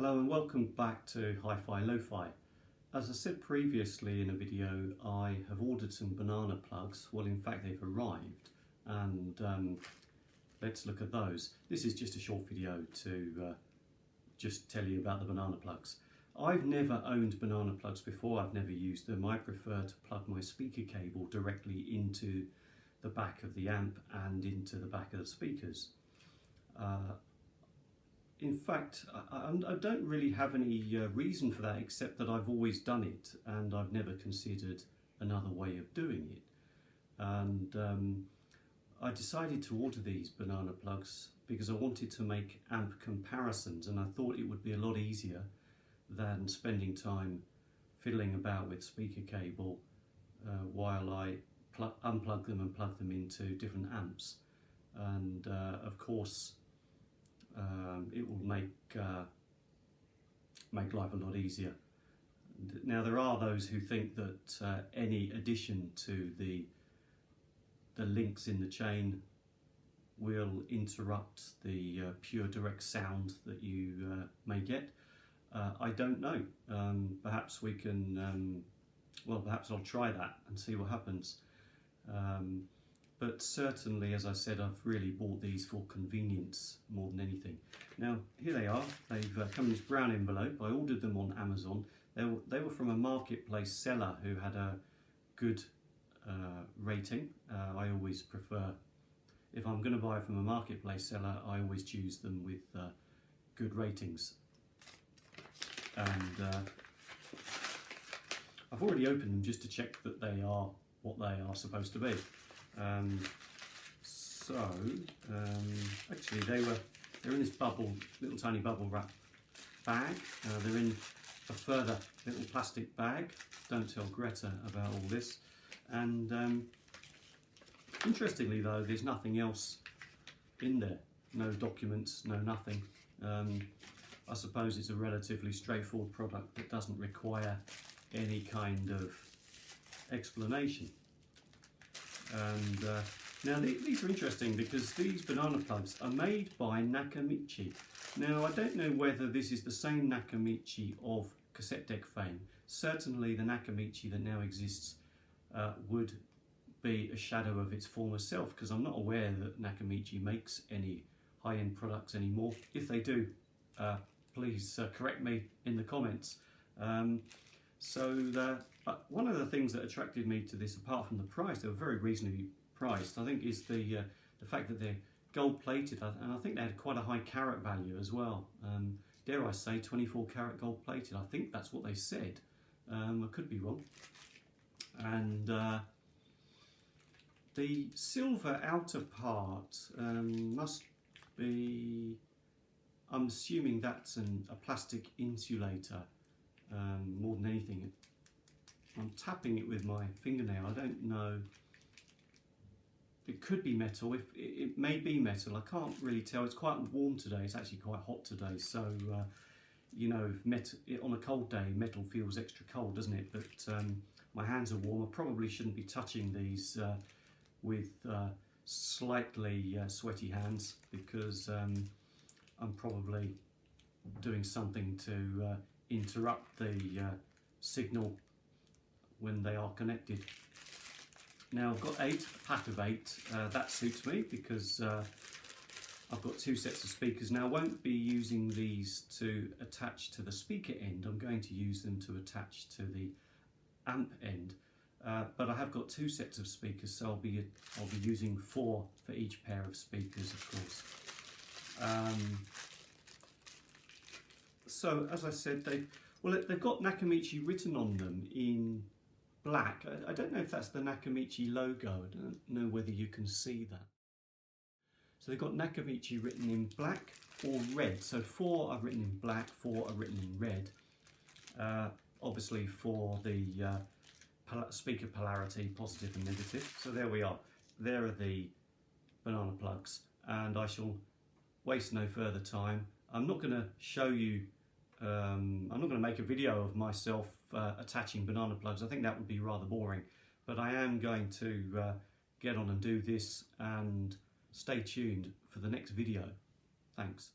Hello and welcome back to Hi-Fi Lo-Fi. As I said previously in a video, I have ordered some banana plugs. Well, in fact they've arrived, and let's look at those. This is just a short video to just tell you about the banana plugs. I've never owned banana plugs before. I've never used them. I prefer to plug my speaker cable directly into the back of the amp and into the back of the speakers. In fact, I don't really have any reason for that, except that I've always done it and I've never considered another way of doing it. And I decided to order these banana plugs because I wanted to make amp comparisons, and I thought it would be a lot easier than spending time fiddling about with speaker cable while I unplug them and plug them into different amps. And of course, it will make life a lot easier. Now, there are those who think that any addition to the links in the chain will interrupt the pure direct sound that you may get. I don't know. Perhaps we can, well, perhaps I'll try that and see what happens. But certainly, as I said, I've really bought these for convenience more than anything. Now, here they are. They've come in this brown envelope. I ordered them on Amazon. They were from a marketplace seller who had a good rating. I always prefer, if I'm going to buy from a marketplace seller, I always choose them with good ratings. And I've already opened them just to check that they are what they are supposed to be. Actually they're in this little tiny bubble wrap bag. They're in a further little plastic bag. Don't tell Greta about all this. And interestingly though, there's nothing else in there. No documents, no nothing. I suppose it's a relatively straightforward product that doesn't require any kind of explanation. And now these are interesting because these banana plugs are made by Nakamichi. Now, I don't know whether this is the same Nakamichi of cassette deck fame. Certainly the Nakamichi that now exists would be a shadow of its former self, because I'm not aware that Nakamichi makes any high-end products anymore. If they do, please correct me in the comments. One of the things that attracted me to this, apart from the price, they were very reasonably priced, I think, is the fact that they're gold plated, and I think they had quite a high carat value as well. Dare I say 24 carat gold plated? I think that's what they said. I could be wrong. And the silver outer part must be, I'm assuming that's a plastic insulator more than anything. I'm tapping it with my fingernail. I don't know. It could be metal. It may be metal. I can't really tell. It's quite warm today. It's actually quite hot today. So, you know, on a cold day, metal feels extra cold, doesn't it? But my hands are warm. I probably shouldn't be touching these with slightly sweaty hands, because I'm probably doing something to interrupt the signal when they are connected. Now, I've got a pack of 8. That suits me because I've got 2 sets of speakers. Now, I won't be using these to attach to the speaker end. I'm going to use them to attach to the amp end. But I have got 2 sets of speakers, so I'll be using 4 for each pair of speakers, of course. So, as I said, they've got Nakamichi written on them in black. I don't know if that's the Nakamichi logo. I don't know whether you can see that. So they've got Nakamichi written in black or red. So 4 are written in black, 4 are written in red. Obviously for the speaker polarity, positive and negative. So there we are. There are the banana plugs, and I shall waste no further time. I'm not going to show you, I'm not going to make a video of myself attaching banana plugs. I think that would be rather boring, but I am going to get on and do this, and stay tuned for the next video. Thanks.